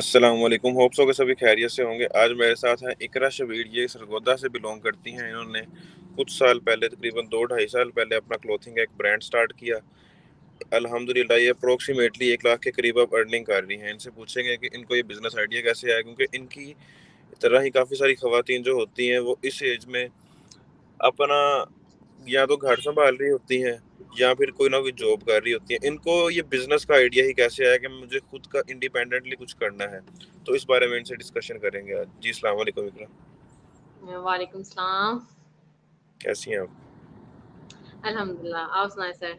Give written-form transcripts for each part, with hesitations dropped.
अस्सलाम वालेकुम। Hope so के सभी खैरियत से होंगे। आज मेरे साथ हैं इकरा शबीर। ये सरगोदा से बिलोंग करती हैं। इन्होंने कुछ साल पहले, तकरीबन 2 ढाई साल पहले, अपना क्लोथिंग का एक ब्रांड स्टार्ट किया। अल्हम्दुलिल्लाह ये अप्रोक्सीमेटली 1 लाख के करीब अब अर्निंग कर रही हैं। इनसे पूछेंगे कि इनको ये बिज़नेस आइडिया कैसे आया, क्योंकि इनकी तरह ही काफ़ी सारी ख़वातीन जो होती हैं वो इस एज में अपना या तो घर संभाल रही होती हैं या फिर कोई ना कोई जॉब कर रही होती हैं। इनको ये बिजनेस का आइडिया ही कैसे आया कि मुझे खुद का इंडिपेंडेंटली कुछ करना है, तो इस बारे में इनसे डिस्कशन करेंगे आज। जी अस्सलाम वालेकुम इकरा, वालेकुम सलाम। कैसी हैं आप? अल्हम्दुलिल्लाह, आप सुनाएं सर।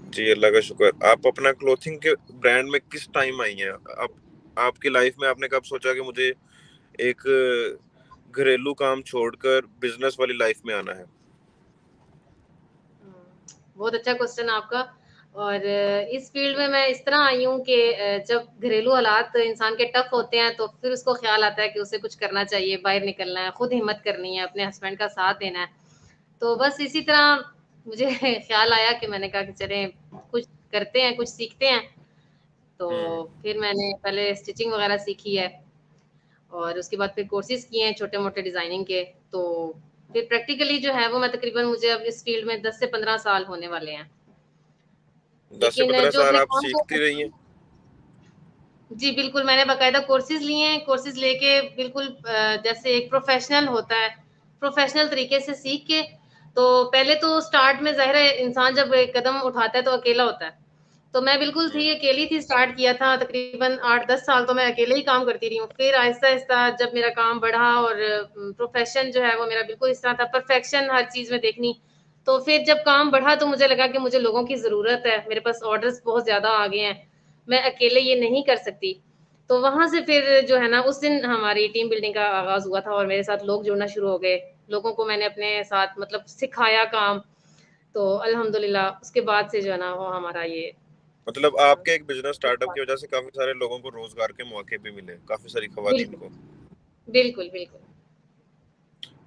जी अल्लाह का शुक्र। आप अपना क्लोथिंग के ब्रांड में किस टाइम आई हैं? आप आपकी लाइफ में आपने कब सोचा कि मुझे एक घरेलू काम छोड़कर बिजनेस वाली लाइफ में आना है? बहुत अच्छा क्वेश्चन है आपका। और इस फील्ड में मैं इस तरह आई हूँ कि जब घरेलू हालात इंसान के टफ होते हैं तो फिर उसको ख्याल आता है कि उसे कुछ करना चाहिए, बाहर निकलना है, खुद हिम्मत करनी है, अपने हस्बैंड का साथ देना है। तो बस इसी तरह मुझे ख्याल आया कि मैंने कहा कि चलें कुछ करते हैं, कुछ सीखते हैं। तो हम्म। फिर मैंने पहले स्टिचिंग वगैरह सीखी है और उसके बाद फिर कोर्सेज किए हैं छोटे-मोटे डिज़ाइनिंग के। तो फिर प्रैक्टिकली जो है वो मैं तकरीबन मुझे अब इस फील्ड में 10 से 15 साल होने वाले हैं। 10 से 15 लेकिन जो साल अपने आप काम को सीखती रही हैं? जी, बिल्कुल मैंने बाकायदा कोर्सेज लिए हैं। कोर्सेज लेके बिल्कुल जैसे एक प्रोफ़ेशनल होता है, प्रोफ़ेशनल तरीके से सीख के तो पहले तो स्टार्ट में ज़ाहिर है इंसान जब एक कदम उठाता है तो अकेला होता है। तो मैं बिल्कुल हम्म। थी, अकेली थी, स्टार्ट किया था तकरीबन 8-10 साल तो मैं अकेले ही काम करती रही हूँ। फिर आहिस्ता-आहिस्ता जब मेरा काम बढ़ा और प्रोफ़ेशन जो है वो मेरा बिल्कुल इस तरह था, परफ़ेक्शन हर चीज़ में देखनी। तो फिर जब काम बढ़ा तो मुझे लगा कि मुझे लोगों की ज़रूरत है, मेरे पास ऑर्डर्स बहुत ज़्यादा आ गए हैं, मैं अकेले ये नहीं कर सकती। तो वहाँ से फिर जो है ना उस दिन हमारी टीम बिल्डिंग का आगाज़ हुआ था और मेरे साथ लोग जुड़ना शुरू हो गए। लोगों को मैंने अपने साथ मतलब सिखाया काम। तो अल्हम्दुलिल्लाह उसके बाद से जो है ना वो हमारा ये मतलब आपके एक बिजनेस स्टार्टअप की वजह से काफी सारे लोगों को रोजगार के मौके भी मिले, काफी सारी खवातीन बिल्कुल, को। बिल्कुल, बिल्कुल।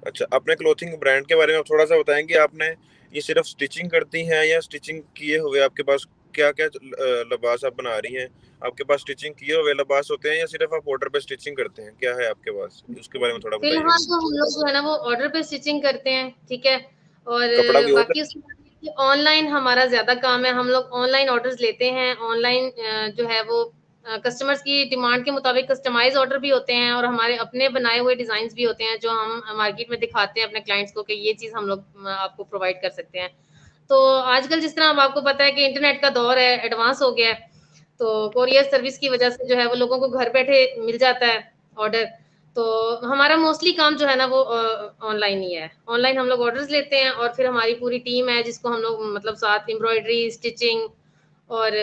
अच्छा, अपने क्लोथिंग ब्रांड के बारे में आप थोड़ा सा बताएंगे? आपने ये सिर्फ स्टिचिंग करती हैं या स्टिचिंग किए हुए आपके पास क्या क्या लिबास आप बना रही हैं? आपके पास स्टिचिंग किए हुए लिबास होते हैं या सिर्फ आप ऑर्डर पे स्टिचिंग करते हैं? क्या है आपके पास, उसके बारे में थोड़ा फिलहाल बताइएगा। तो हम लोग जो है ना वो ऑर्डर पे स्टिचिंग करते हैं, ठीक है? और कपड़ा भी और बाकी उसके बाद देखिए ऑनलाइन हमारा ज़्यादा काम है, हम लोग ऑनलाइन ऑर्डर्स लेते हैं, ऑनलाइन जो है वो कस्टमर्स की डिमांड के मुताबिक कस्टमाइज़ ऑर्डर भी होते हैं और हमारे अपने बनाए हुए डिज़ाइन्स भी होते हैं, जो हम मार्केट में दिखाते हैं अपने क्लाइंट्स को कि ये चीज़ हम लोग आपको प्रोवाइड कर सकते हैं। तो आजकल जिस तरह अब आपको पता है कि इंटरनेट का दौर है, एडवांस हो गया है, तो कोरियर सर्विस की वजह से जो है वो लोगों को घर बैठे मिल जाता है ऑर्डर। तो हमारा मोस्टली काम जो है ना वो ऑनलाइन ही है। ऑनलाइन हम लोग ऑर्डर्स लेते हैं और फिर हमारी पूरी टीम है जिसको हम लोग मतलब साथ एम्ब्रॉयडरी, स्टिचिंग और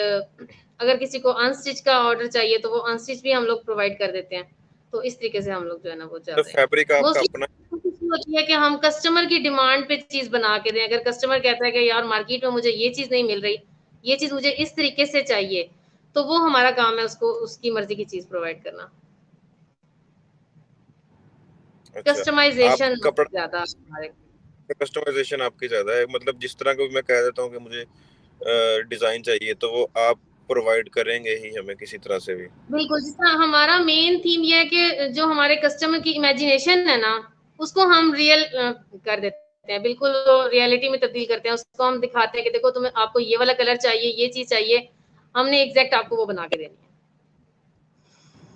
अगर किसी को अनस्टिच का ऑर्डर चाहिए तो वो अनस्टिच भी हम लोग प्रोवाइड कर देते हैं। तो इस तरीके से हम लोग जो है ना वो तो जाते हैं। फैब्रिक आपका मोस्टली अपना? कोशिश ये होती है कि हम कस्टमर की डिमांड पे चीज़ बना के दें। अगर कस्टमर कहता है कि यार मार्केट में मुझे ये चीज़ नहीं मिल रही, ये चीज़ मुझे इस तरीके से चाहिए, तो वो हमारा काम है उसको उसकी मर्ज़ी की चीज़ प्रोवाइड करना। अच्छा, आप कस्टमाइज़ेशन कपड़ा ज़्यादा हमारे कस्टमाइजेशन आपकी ज्यादा है, मतलब जिस तरह का भी मैं कह देता हूँ कि मुझे डिजाइन चाहिए तो वो आप प्रोवाइड करेंगे ही हमें किसी तरह से भी। बिल्कुल, जिस तरह हमारा मेन थीम ये है कि जो हमारे कस्टमर की इमेजिनेशन है ना, उसको हम रियल कर देते हैं, बिल्कुल रियलिटी में तब्दील करते हैं। उसको हम दिखाते हैं कि देखो तुम्हें आपको ये वाला कलर चाहिए, ये चीज़ चाहिए, हमने एग्ज़ैक्ट आपको वो बना के देनी है।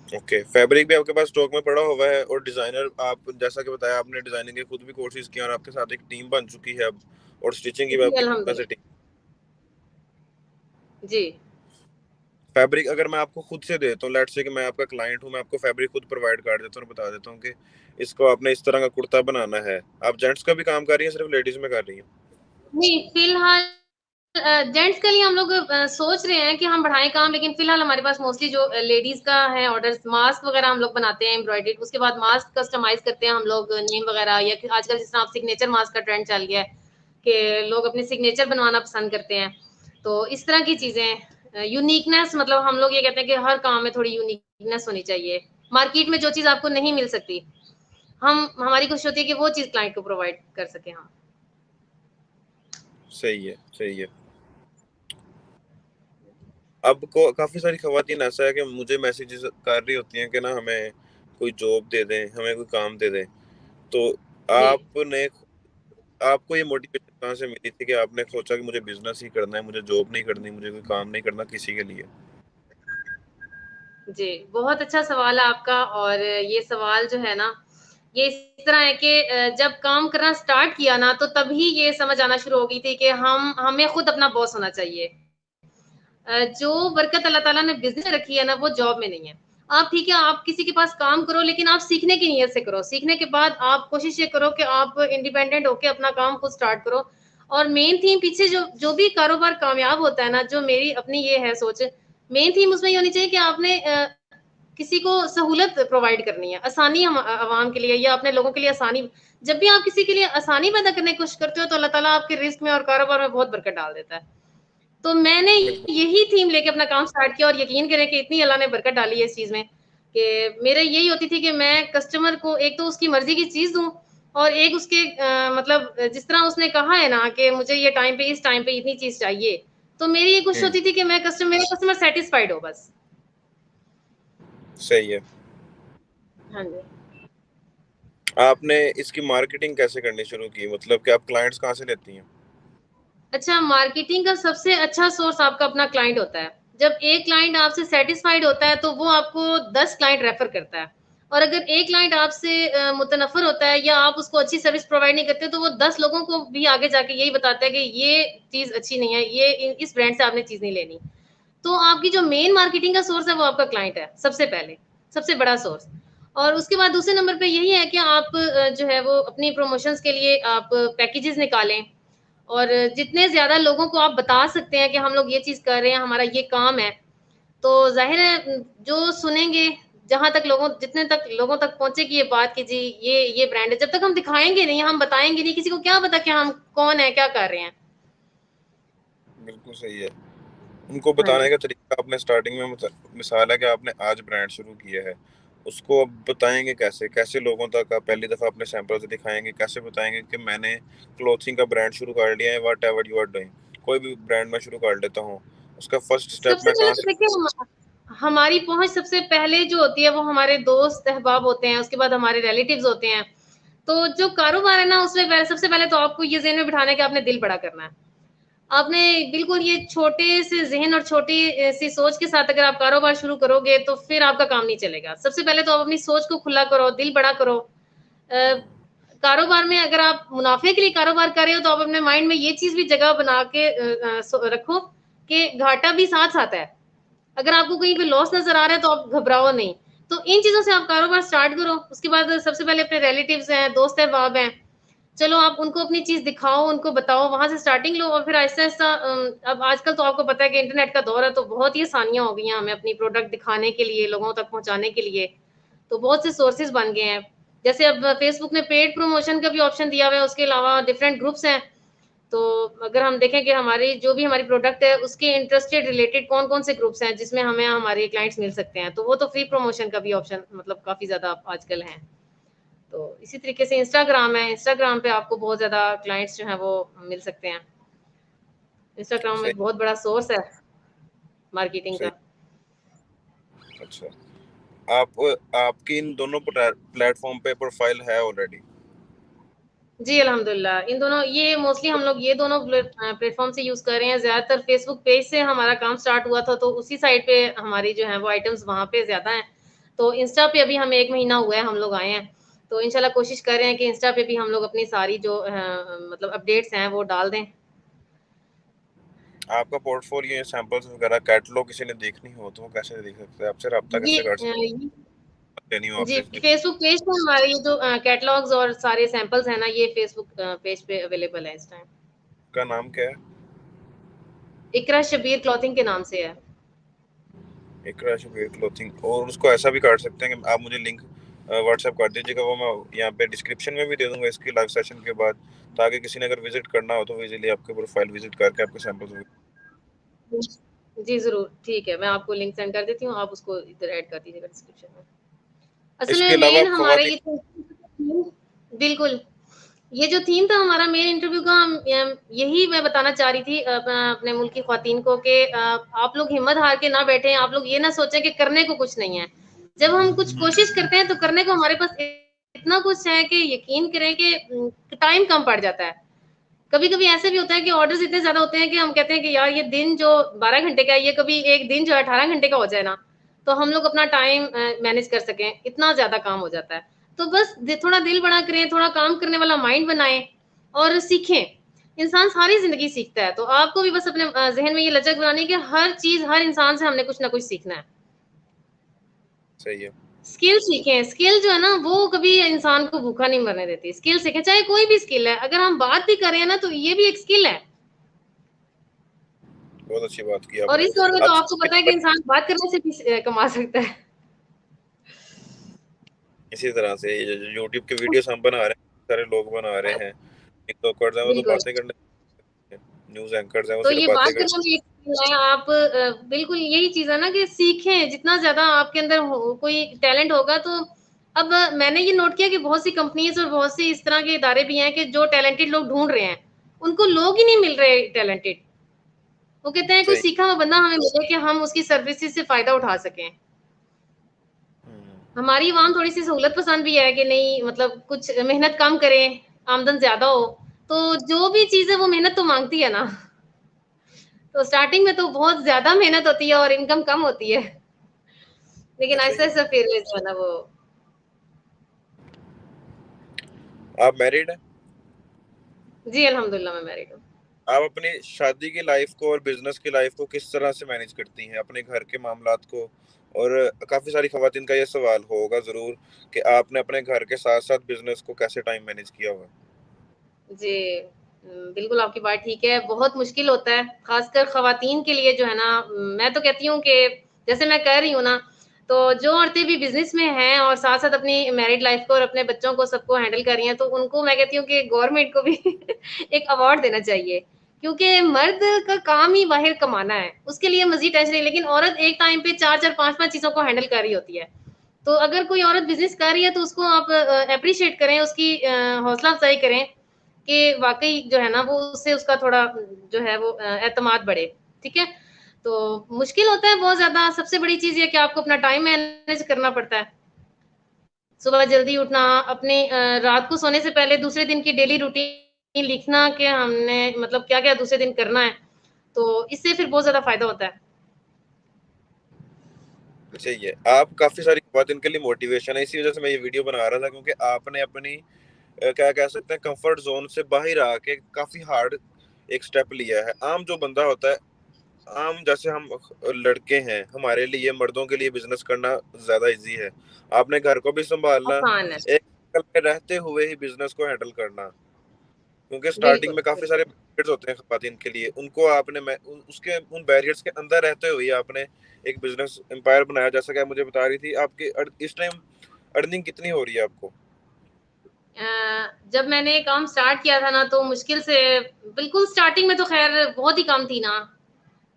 ओके, फैब्रिक भी आपके पास स्टॉक में पड़ा हुआ है, और डिजाइनर आप जैसा कि बताया आपने डिजाइनिंग के खुद भी कोर्सेज किया और आपके साथ एक टीम बन चुकी है अब, और स्टिचिंग की भी जी, आपकी कैपेसिटी। अल्हम्दुलिल्लाह। जी। फैब्रिक अगर मैं आपको खुद से देता हूँ, लेट्स से कि मैं आपका क्लाइंट हूँ, मैं आपको फैब्रिक खुद प्रोवाइड कर देता हूँ और बता देता हूँ कि इसको आपने इस तरह का कुर्ता बनाना है। आप जेंट्स का भी काम कर रही हैं, सिर्फ लेडीज में कर रही हैं? नहीं, फिलहाल जेंट्स के लिए हम लोग सोच रहे हैं कि हम बढ़ाएँ काम, लेकिन फिलहाल हमारे पास मोस्टली जो लेडीज़ का है ऑर्डर्स, मास्क वगैरह हम लोग बनाते हैं एम्ब्रॉयडर्ड, उसके बाद मास्क कस्टमाइज़ करते हैं हम लोग नेम वगैरह, या फिर आजकल जिस तरह आप सिग्नेचर मास्क का ट्रेंड चल गया है, कि लोग अपने सिग्नेचर बनवाना पसंद करते हैं। तो इस तरह की चीज़ें यूनिकनेस, मतलब हम लोग ये कहते हैं कि हर काम में थोड़ी यूनिकनेस होनी चाहिए। मार्केट में जो चीज़ आपको नहीं मिल सकती, हम हमारी कोशिश होती है कि वो चीज़ क्लाइंट को प्रोवाइड कर सकें हम। सही है, सही है। अब को काफ़ी सारी ख़वातीन ऐसा है कि मुझे मैसेजेस कर रही होती हैं कि ना हमें कोई जॉब दे दें, हमें कोई काम दे दें। तो जी। आपने आपको ये मोटिवेशन कहाँ से मिली थी कि आपने सोचा कि मुझे बिज़नेस ही करना है, मुझे जॉब नहीं करनी, मुझे कोई काम नहीं करना किसी के लिए? जी, बहुत अच्छा सवाल है आपका और ये सवाल जो है ना, ये इस तरह है कि जब काम करना स्टार्ट किया ना, तो तभी ये समझ आना शुरू हो गई थी कि हमें खुद अपना बॉस होना चाहिए। जो बरकत अल्लाह ताला ने बिज़नेस में रखी है ना, वो जॉब में नहीं है। आप ठीक है, आप किसी के पास काम करो, लेकिन आप सीखने की नीयत से करो। सीखने के बाद आप कोशिश ये करो कि आप इंडिपेंडेंट होके अपना काम खुद स्टार्ट करो और मेन थीम पीछे जो जो भी कारोबार कामयाब होता है ना, जो मेरी अपनी ये है सोच, मेन थीम उसमें ये होनी चाहिए कि आपने किसी को सहूलत प्रोवाइड करनी है, आसानी आवाम के लिए या अपने लोगों के लिए आसानी। जब भी आप किसी के लिए आसानी पैदा करने की कोशिश करते हो, तो अल्लाह ताला आपके रिज़्क में और कारोबार में बहुत बरकत डाल देता है। तो मैंने बिल्कुल। यही थीम लेके अपना काम स्टार्ट किया और यकीन करें कि इतनी अल्लाह ने बरकत डाली है इस चीज़ में, कि मेरे यही होती थी कि मैं कस्टमर को एक तो उसकी मर्ज़ी की चीज़ दूँ और एक उसके मतलब जिस तरह उसने कहा है ना कि मुझे ये टाइम पे इस टाइम पे इतनी चीज़ चाहिए, तो मेरी ये कोशिश हुँ, होती थी कि मेरा कस्टमर सैटिस्फाइड हो बस। सही है। हाँ जी। आपने इसकी मार्केटिंग कैसे करनी शुरू की? मतलब कि आप क्लाइंट्स कहाँ से लेती हैं? अच्छा, मार्केटिंग का सबसे अच्छा सोर्स आपका अपना क्लाइंट होता है। जब एक क्लाइंट आपसे सैटिस्फाइड होता है, तो वो आपको 10 क्लाइंट रेफर करता है और अगर एक क्लाइंट आपसे मुतनफ़्फ़िर होता है या आप उसको अच्छी सर्विस प्रोवाइड नहीं करते, तो वो 10 लोगों को भी आगे जाके यही बताता है कि ये चीज़ अच्छी नहीं है, ये इस ब्रांड से आपने चीज़ नहीं लेनी। तो आपकी जो मेन मार्केटिंग का सोर्स है, वो आपका क्लाइंट है, सबसे पहले, सबसे बड़ा सोर्स। और उसके बाद दूसरे नंबर पे यही है कि आप जो है वो अपनी प्रमोशंस के लिए आप पैकेजेज़ निकालें और जितने ज़्यादा लोगों को आप बता सकते हैं कि हम लोग ये चीज़ कर रहे हैं, हमारा ये काम है, तो ज़ाहिर है जो सुनेंगे, जहाँ तक लोगों जितने तक लोगों तक पहुँचेगी ये बात कि जी ये ब्रांड है, जब तक हम दिखाएँगे नहीं, हम बताएँगे नहीं, किसी को क्या पता कि हम कौन है, क्या कर रहे हैं। बिल्कुल सही है। उनको हाँ बताने जी। का तरीका आपने स्टार्टिंग में मिसाल है कि आपने आज ब्रांड शुरू किया है, उसको अब बताएँगे कैसे? कैसे लोगों तक आप पहली दफ़ा अपने सैंपल्स दिखाएँगे? कैसे बताएँगे कि मैंने क्लॉथिंग का ब्रांड शुरू कर लिया है, व्हाटएवर यू आर डूइंग। कोई भी ब्रांड मैं शुरू कर लेता हूँ, उसका फर्स्ट स्टेप सबसे मैं पहले कहाँ तो से? देखिए हमारी पहुँच सबसे पहले जो होती है वो हमारे दोस्त अहबाब होते हैं, उसके बाद हमारे रिलेटिव्स होते हैं। तो जो कारोबार है ना उसमें सबसे पहले तो आपको ये ज़हन में बिठाना है कि आपने दिल बड़ा करना है। आपने बिल्कुल ये छोटे से ज़हन और छोटी सी सोच के साथ अगर आप कारोबार शुरू करोगे तो फिर आपका काम नहीं चलेगा। सबसे पहले तो आप अपनी सोच को खुला करो, दिल बड़ा करो। कारोबार में अगर आप मुनाफ़े के लिए कारोबार कर रहे हो तो आप अपने माइंड में ये चीज़ भी जगह बना के रखो कि घाटा भी साथ-साथ है। अगर आपको कहीं पे लॉस नज़र आ रहा है तो आप घबराओ नहीं। तो इन चीज़ों से आप कारोबार स्टार्ट करो। उसके बाद सबसे पहले अपने रिलेटिव्स हैं, दोस्त अहबाब हैं, चलो आप उनको अपनी चीज़ दिखाओ, उनको बताओ, वहाँ से स्टार्टिंग लो और फिर आहिस्ता-आहिस्ता अब आजकल तो आपको पता है कि इंटरनेट का दौर है, तो बहुत ही आसानियाँ हो गई हैं हमें अपनी प्रोडक्ट दिखाने के लिए, लोगों तक पहुँचाने के लिए। तो बहुत से सोर्सेज़ बन गए हैं। जैसे अब फ़ेसबुक ने पेड प्रमोशन का भी ऑप्शन दिया हुआ है, उसके अलावा डिफरेंट ग्रुप्स हैं। तो अगर हम देखें कि हमारी जो भी हमारी प्रोडक्ट है, उसके इंटरेस्टेड रिलेटेड कौन-कौन से ग्रुप्स हैं, जिसमें हमें हमारे क्लाइंट्स मिल सकते हैं। तो वो तो फ्री प्रमोशन का भी ऑप्शन मतलब काफ़ी ज़्यादा आजकल हैं। तो इसी तरीके से इंस्टाग्राम है, इंस्टाग्राम पे आपको बहुत ज़्यादा क्लाइंट्स जो हैं वो मिल सकते हैं। इंस्टाग्राम सही एक बहुत बड़ा सोर्स है मार्केटिंग सही का। अच्छा। आप आपकी इन दोनों प्लेटफ़ॉर्म पे प्रोफ़ाइल है ऑलरेडी? जी, अल्हम्दुलिल्लाह। इन दोनों ये मोस्टली हम लोग ये दोनों प्लेटफ़ॉर्म से यूज़ कर रहे हैं। ज़्यादातर फ़ेसबुक पेज से हमारा काम स्टार्ट हुआ था, तो उसी साइट पे हमारी जो है वो आइटम्स वहाँ पे ज़्यादा हैं। तो इंस्टा पे अभी हमें 1 महीना हुआ है हम लोग आए हैं। तो इंशाल्लाह कोशिश कर रहे हैं कि इंस्टा पे भी हम लोग अपनी सारी जो मतलब अपडेट्स हैं वो डाल दें। आपका पोर्टफ़ोलियो या सैंपल्स वगैरह कैटलॉग किसी ने देखनी हो तो वो कैसे देख सकते हैं? आपसे राब्ता ये कैसे कर सकते ये हैं? लेनी हो जी, आपसे फ़ेसबुक पेज पे हमारे ये जो कैटलॉग्स और सारे सैंपल्स हैं ना, ये फ़ेसबुक पेज पे अवेलेबल है इस टाइम। का नाम क्या है? इकरा शब्बीर क्लॉथिंग के नाम से है। इकरा शबीर क्लोथिंग। और उसको ऐसा भी काट सकते हैं कि आप मुझे लिंक व्हाट्सएप कर दीजिएगा, वो मैं यहाँ पे डिस्क्रिप्शन में भी दे दूंगा इसकी लाइव सेशन के बाद, ताकि किसी ने अगर विजिट करना हो तो इजीली आपके प्रोफाइल विजिट करके आपके सैंपल्स। जी, ज़रूर, ठीक है, मैं आपको लिंक सेंड कर देती हूँ, आप उसको इधर ऐड कर दीजिएगा डिस्क्रिप्शन में। असल इसके में अलावा मेन आप हमारा खवातीन ये तो बिल्कुल। ये जो थीम था हमारा मेन इंटरव्यू का, यही मैं बताना चाह रही थी अपने मुल्क की ख्वातीन को कि आप लोग हिम्मत हार के ना बैठे, आप लोग ये ना सोचें कि करने को कुछ नहीं है। जब हम कुछ कोशिश करते हैं तो करने को हमारे पास इतना कुछ है कि यकीन करें कि टाइम कम पड़ जाता है। कभी-कभी ऐसे भी होता है कि ऑर्डर्स इतने ज़्यादा होते हैं कि हम कहते हैं कि यार ये दिन जो 12 घंटे का है, ये कभी एक दिन जो है 18 घंटे का हो जाए ना, तो हम लोग अपना टाइम मैनेज कर सकें, इतना ज़्यादा काम हो जाता है। तो बस थोड़ा दिल बड़ा करें, थोड़ा काम करने वाला माइंड बनाएं और सीखें। इंसान सारी ज़िंदगी सीखता है, तो आपको भी बस अपने ज़हन में ये लचक बनानी है कि हर चीज़, हर इंसान से हमने कुछ ना कुछ सीखना है। सही है। स्किल सीखें, स्किल जो है ना वो कभी इंसान को भूखा नहीं मरने देती। स्किल सीखें, चाहे कोई भी स्किल है, अगर हम बात भी कर रहे हैं ना तो ये भी एक स्किल है। बहुत अच्छी बात की और आपने। इस दौर में तो आप आपको पता है कि इंसान बात करने से भी कमा सकता है। इसी तरह से ये जो यूट्यूब के वीडियोस हम बना रहे हैं, सारे लोग बना रहे हैं, टिकटॉकर्स हैं, वो तो बिल्कुल। बातें करने, न्यूज़ एंकर्स हैं, वो तो सिर्फ ये बात बातें करते करना भी एक स्किल है। आप बिल्कुल यही चीज़ है ना कि सीखें, जितना ज़्यादा आपके अंदर हो कोई टैलेंट होगा तो अब मैंने ये नोट किया कि बहुत सी कंपनीज़ और बहुत सी इस तरह के इदारे भी हैं कि जो टैलेंटेड लोग ढूँढ रहे हैं, उनको लोग ही नहीं मिल रहे टैलेंटेड। वो कहते हैं कोई सही। सीखा हुआ बंदा हमें मिले कि हम उसकी सर्विसेज़ से फ़ायदा उठा सकें। हुँ, हमारी अवाम थोड़ी-सी सहूलत पसंद भी है कि नहीं, मतलब कुछ मेहनत कम करें, आमदन ज़्यादा हो। तो जो भी चीज़ है वो मेहनत तो माँगती है ना। तो स्टार्टिंग में तो बहुत ज़्यादा मेहनत होती है और इनकम कम होती है। लेकिन ऐसा ही है। आहिस्ता-आहिस्ता फिर जो है ना वो। आप मैरिड हैं? जी, अल्हम्दुलिल्लाह मैं मैरिड हूँ। आप अपनी शादी की लाइफ़ को और बिज़नेस की लाइफ़ को किस तरह से मैनेज करती हैं? अपने घर के मामलात को, और काफ़ी सारी ख़वातीन का ये सवाल होगा ज़रूर कि आपने अपने घर के साथ-साथ बिज़नेस को कैसे टाइम मैनेज किया हुआ है? जी। बिल्कुल आपकी बात ठीक है, बहुत मुश्किल होता है, ख़ासकर ख़वातीन के लिए जो है ना। मैं तो कहती हूँ कि जैसे मैं कर रही हूँ ना, तो जो औरतें भी बिज़नेस में हैं और साथ-साथ अपनी मैरिड लाइफ़ को और अपने बच्चों को सबको हैंडल कर रही हैं, तो उनको मैं कहती हूँ कि गवर्नमेंट को भी एक अवार्ड देना चाहिए। क्योंकि मर्द का काम ही बाहर कमाना है, उसके लिए मज़ीद टेंशन नहीं, लेकिन औरत एक टाइम पे 4-4 5-5 चीज़ों को हैंडल कर रही होती है। तो अगर कोई औरत बिज़नेस कर रही है तो उसको आप एप्रिशिएट करें, उसकी हौसला अफ़ज़ाई करें कि वाक़ई जो है ना वो उससे उसका थोड़ा जो है वो एतमाद बढ़े, ठीक है? तो मुश्किल होता है बहुत ज़्यादा, सबसे बड़ी चीज़ ये है कि आपको अपना टाइम मैनेज करना पड़ता है। सुबह जल्दी उठना, अपने रात को सोने से पहले दूसरे दिन की डेली रूटीन लिखना कि हमने मतलब क्या-क्या दूसरे दिन करना है, तो इससे फिर बहुत ज़्यादा फ़ायदा होता है। सही है। आप काफ़ी सारी ख़वातीन के लिए मोटिवेशन है, इसी वज़ह से मैं ये वीडियो बना रहा था, क्योंकि आपने अपनी क्या कह सकते हैं, कंफर्ट ज़ोन से बाहर आके काफ़ी हार्ड एक स्टेप लिया है। आम जो बंदा होता है, आम जैसे हम लड़के हैं, हमारे लिए, मर्दों के लिए बिज़नेस करना ज़्यादा ईज़ी है। आपने घर को भी सँभालना, आसान है। एक घर में रहते हुए ही बिज़नेस को हैंडल करना। क्योंकि स्टार्टिंग बिल्कुल, में काफ़ी सारे बिल्कुल। बैरियर्स होते हैं ख़वातीन के लिए, उनको आपने मैं उ उसके उन बैरियर्स के अंदर रहते हुए आपने एक बिज़नेस एम्पायर बनाया। जैसा कि आप मुझे बता रही थी, आपकी इस टाइम अर्निंग कितनी हो रही है आपको? जब मैंने काम स्टार्ट किया था ना तो मुश्किल से बिल्कुल स्टार्टिंग में तो ख़ैर बहुत ही कम थी ना,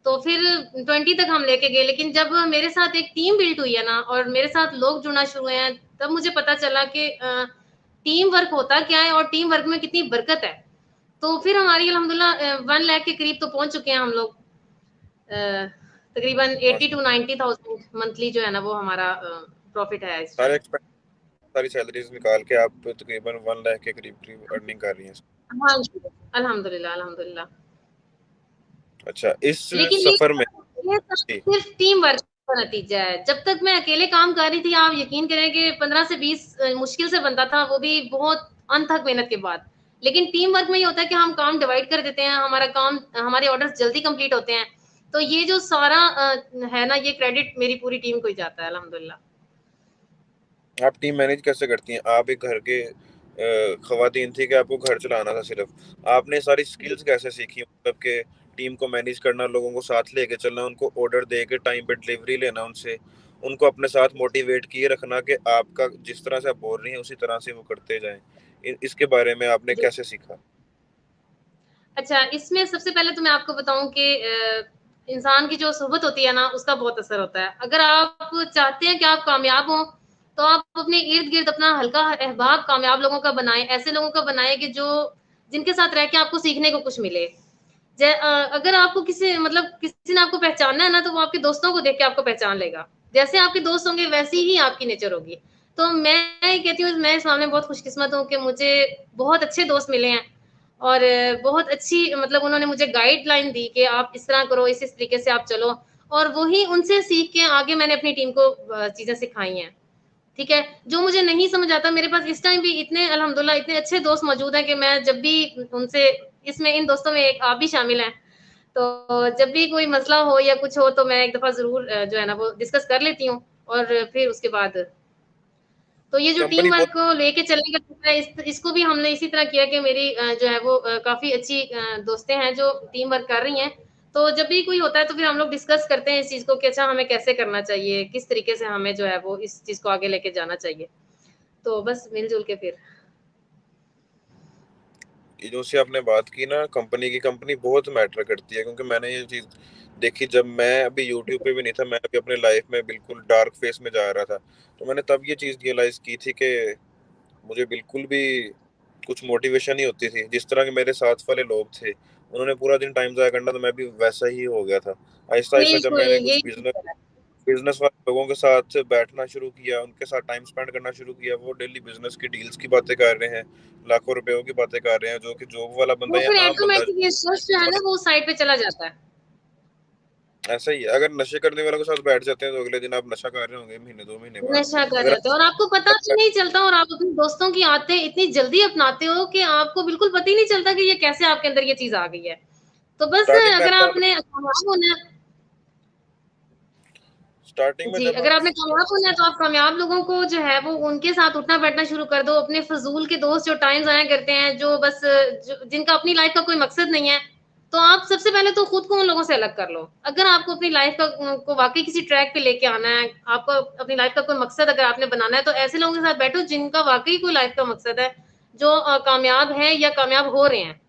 तो फिर 20 तक हम लेके गए। लेकिन जब मेरे साथ एक टीम बिल्ड हुई है ना और मेरे साथ लोग जुड़ना शुरू हुए हैं, तब मुझे पता चला कि टीम वर्क होता क्या है और टीम वर्क में कितनी बरकत है। तो फिर हमारी अल्हम्दुलिल्लाह 1 लाख के करीब तो पहुँच चुके हैं हम लोग। तकरीबन 80 माशा टू 90,000 मंथली जो है ना वो हमारा प्रॉफ़िट है इस सारे टाइम। एक्सपेंस सारी सैलरीज़ निकाल के आप तकरीबन 1 लाख के करीब-करीब अर्निंग कर रही हैं। हाँ जी, अल्हम्दुलिल्लाह, अल्हम्दुलिल्लाह। अच्छा, इस लेकिन सफ़र में ये सब जी, सिर्फ टीम वर्क का नतीजा है। जब तक मैं अकेले काम कर रही थी, आप यकीन करें कि 15 से 20 मुश्किल से बनता था, वो भी बहुत अनथक मेहनत के बाद। लेकिन टीम वर्क में ये होता है कि हम काम डिवाइड कर देते हैं, हमारा काम हमारे ऑर्डर्स जल्दी कंप्लीट होते हैं। तो ये जो सारा है ना, ये क्रेडिट मेरी पूरी टीम को ही जाता है, अल्हम्दुलिल्लाह। आप टीम मैनेज कैसे करती हैं? आप एक घर के ख़वातीन थी कि आपको घर चलाना था सिर्फ़। आपने सारी जी। स्किल्स कैसे सीखी? मतलब कि टीम को मैनेज करना, लोगों को साथ लेके चलना, उनको ऑर्डर दे के टाइम पे डिलीवरी लेना उनसे, उनको अपने साथ मोटिवेट किए रखना कि आपका जिस तरह से आप बोल रही हैं, उसी तरह से वो करते जाएँ। इसके बारे में आपने जी। कैसे सीखा? अच्छा, इसमें सबसे पहले तो मैं आपको बताऊँ कि इंसान की जो सोहबत होती है ना, उसका बहुत असर होता है। अगर आप चाहते हैं कि आप कामयाब हों, तो आप अपने इर्द-गिर्द अपना हल्का अहबाब कामयाब लोगों का बनाएँ, ऐसे लोगों का बनाएँ कि जो जिनके साथ रह के आपको सीखने को कुछ मिले। अगर आपको किसी मतलब किसी ने आपको पहचानना है ना, तो वो आपके दोस्तों को देख के आपको पहचान लेगा। जैसे आपके दोस्त होंगे, वैसी ही आपकी नेचर होगी। तो मैं कहती हूँ, मैं इस मामले में बहुत खुशकिस्मत हूँ कि मुझे बहुत अच्छे दोस्त मिले हैं और बहुत अच्छी मतलब उन्होंने मुझे गाइडलाइन दी कि आप इस तरह करो, इस तरीके से आप चलो और वही उनसे सीख के आगे मैंने अपनी टीम को चीज़ें सिखाई हैं। ठीक है? जो मुझे नहीं समझ आता मेरे पास इस टाइम भी इतने अल्हम्दुलिल्लाह इतने अच्छे दोस्त मौजूद हैं कि मैं जब भी उनसे इसमें इन दोस्तों में एक आप भी शामिल हैं। तो जब भी कोई मसला हो या कुछ हो तो मैं एक दफ़ा ज़रूर जो है ना वो डिस्कस कर लेती हूँ और फिर उसके बाद तो ये जो टीम कंपनी वर्क बहुत को लेके चलने का तरीका है इसको भी हमने इसी तरह किया कि मेरी जो है वो काफ़ी अच्छी दोस्तें हैं जो टीम वर्क कर रही हैं। तो जब भी कोई होता है तो फिर हम लोग डिस्कस करते हैं इस चीज़ को कि अच्छा हमें कैसे करना चाहिए, किस तरीके से हमें जो है वो इस चीज़ को आगे लेके जाना चाहिए। तो बस मिल-जुल के फिर ये जो से आपने बात की ना, कंपनी बहुत मैटर करती है, क्योंकि मैंने ये चीज देखी जब मैं अभी यूट्यूब पे भी नहीं था, मैं अभी अपने लाइफ में बिल्कुल डार्क फेस में जा रहा था। तो मैंने तब ये चीज रियलाइज की थी कि मुझे बिल्कुल भी कुछ मोटिवेशन नहीं होती थी। जिस तरह के मेरे साथ वाले लोग थे, उन्होंने पूरा दिन टाइम जाया करना, तो मैं भी वैसा ही हो गया था। आहिस्ता आहिस्ता जब बिल्कुल, मैंने यही कुछ बिजनेस वाले लोगों के साथ बैठना शुरू किया, उनके साथ टाइम स्पेंड करना शुरू किया, वो डेली बिजनेस की डील्स की बातें कर रहे हैं, लाखों रुपयों की बातें कर रहे हैं, जो कि जॉब वाला बंदा वो या फिर आम बंदा ऑटोमैटिक इंटरेस्ट जो है ना वो साइड पे चला जाता है। ऐसा ही है। अगर नशे करने वालों के साथ बैठ जाते हैं तो अगले दिन आप नशा कर रहे होंगे महीने 2 महीने बाद। नशा कर अगर रहे होते हैं और आपको पता भी नहीं चलता और आप अपने दोस्तों की आदतें इतनी जल्दी अपनाते हो कि आपको बिल्कुल पता ही नहीं चलता कि ये कैसे आपके अंदर ये चीज़ आ गई है। तो बस स्टार्टिंग में अगर ऐसा आपने कामयाब होना है स्टार्टिंग में जी, जब अगर हम आपने कामयाब होना है तो आप कामयाब लोगों को जो है वो उनके साथ उठना-बैठना शुरू कर दो। अपने फ़िज़ूल के दोस्त जो टाइम ज़ाया करते हैं, जो बस जिनका अपनी लाइफ़ का कोई मकसद नहीं है, तो आप सबसे पहले तो खुद को उन लोगों से अलग कर लो। अगर आपको अपनी लाइफ़ का को वाक़ई किसी ट्रैक पे लेके आना है, आपको अपनी लाइफ़ का कोई मकसद अगर आपने बनाना है, तो ऐसे लोगों के साथ बैठो जिनका वाक़ई कोई लाइफ़ का मकसद है, जो कामयाब हैं या कामयाब हो रहे हैं,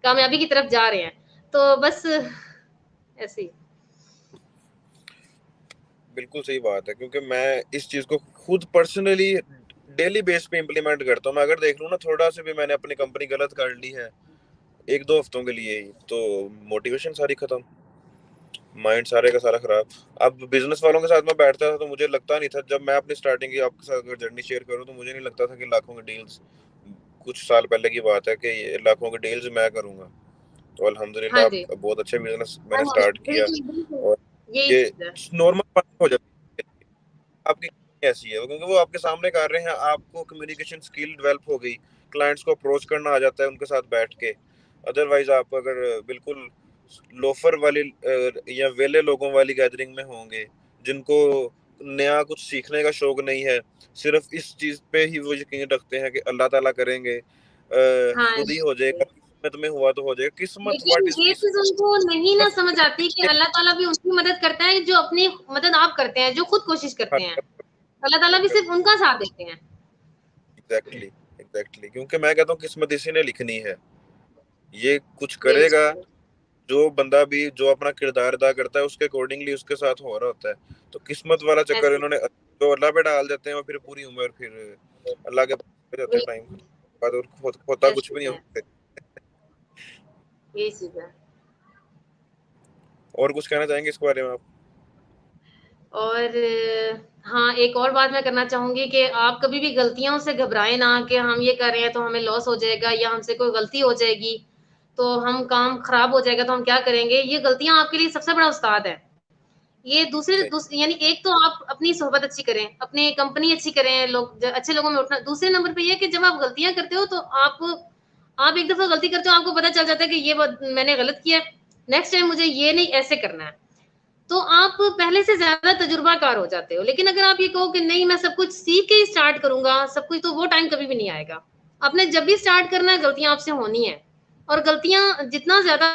कामयाबी की तरफ जा रहे हैं। तो बस ऐसे ही। बिल्कुल सही बात है, क्योंकि मैं इस चीज को खुद पर्सनली डेली बेस पे इम्प्लीमेंट करता हूँ। मैं अगर देख लूँ ना, थोड़ा सा भी मैंने अपनी कंपनी गलत कर ली है 1-2 हफ्तों के लिए ही, तो मोटिवेशन सारी खत्म, माइंड सारे का सारा खराब। अब बिजनेस वालों के साथ मैं बैठता था तो मुझे लगता नहीं था, जब मैं अपनी स्टार्टिंग की आपके साथ अगर जर्नी शेयर करूँ, तो मुझे नहीं लगता था कि लाखों की डील्स, कुछ साल पहले की बात है, कि ये लाखों की डील्स मैं करूंगा। तो हाँ अल्हम्दुलिल्लाह जी। अब बहुत अच्छे बिजनेस हाँ, मैंने हाँ। स्टार्ट किया। बिल्कुल, बिल्कुल। और यही ये चीज़ है। नॉर्मल बात हो जाती है, आपकी ऐसी है क्योंकि वो आपके सामने कर रहे हैं, आपको कम्युनिकेशन स्किल डेवलप हो गई, क्लाइंट्स को अप्रोच करना आ जाता है उनके साथ बैठ के। अदरवाइज आप अगर बिल्कुल लोफर वाली या वेले लोगों वाली गैदरिंग में होंगे, जिनको नया कुछ सीखने का शौक नहीं है, सिर्फ इस चीज पे ही वो यकीन रखते हैं कि अल्लाह ताला करेंगे, हाँ खुद ही हो जी। जाएगा, किस्मत में हुआ तो हो जाएगा। किस्मत, लेकिन व्हाट इज ये चीज़ किस्मत? उनको नहीं ना समझ आती कि अल्लाह ताला भी उनकी मदद करता है जो अपनी मदद आप करते हैं, जो खुद कोशिश करते हैं। अल्लाह ताला भी सिर्फ़ उनका साथ देते हैं। एग्जैक्टली, एग्जैक्टली, क्योंकि मैं कहता हूँ किस्मत इसी ने लिखनी है, ये कुछ करेगा। बेशक। जो बंदा भी जो अपना किरदार अदा करता है, उसके अकॉर्डिंगली उसके साथ हो रहा होता है। तो किस्मत वाला चक्कर ऐसे इन्होंने जो अल्लाह पे डाल देते हैं, और फिर पूरी उम्र फिर अल्लाह के पास जाते हैं टाइम बिल्कुल, बाद, और होता कुछ ऐसे भी नहीं ही है। होता। यही चीज़ है। और कुछ कहना चाहेंगे इसके बारे में आप? और हाँ, एक और बात मैं करना चाहूँगी कि आप कभी भी गलतियों से घबराएँ ना कि हम ये कर रहे हैं तो हमें लॉस हो जाएगा या हमसे कोई गलती हो जाएगी, तो हम काम खराब हो जाएगा तो हम क्या करेंगे? ये गलतियाँ आपके लिए सबसे बड़ा उस्ताद है। ये सही। यानी एक तो आप अपनी सोहबत अच्छी करें, अपनी कंपनी अच्छी करें, लोग अच्छे लोगों में उठना। दूसरे नंबर पे ये है कि जब आप गलतियाँ करते हो तो आप एक दफ़ा गलती करते हो, आपको पता चल जाता है कि ये मैंने गलत किया है, नेक्स्ट टाइम मुझे ये नहीं ऐसे करना है। तो आप पहले से ज़्यादा तजुर्बाकार हो जाते हो। लेकिन अगर आप ये कहो कि नहीं मैं सब कुछ सीख के ही स्टार्ट करूँगा, सब कुछ तो वो टाइम कभी भी नहीं आएगा। आपने जब भी स्टार्ट करना है गलतियाँ आपसे होनी है और गलतियाँ जितना ज़्यादा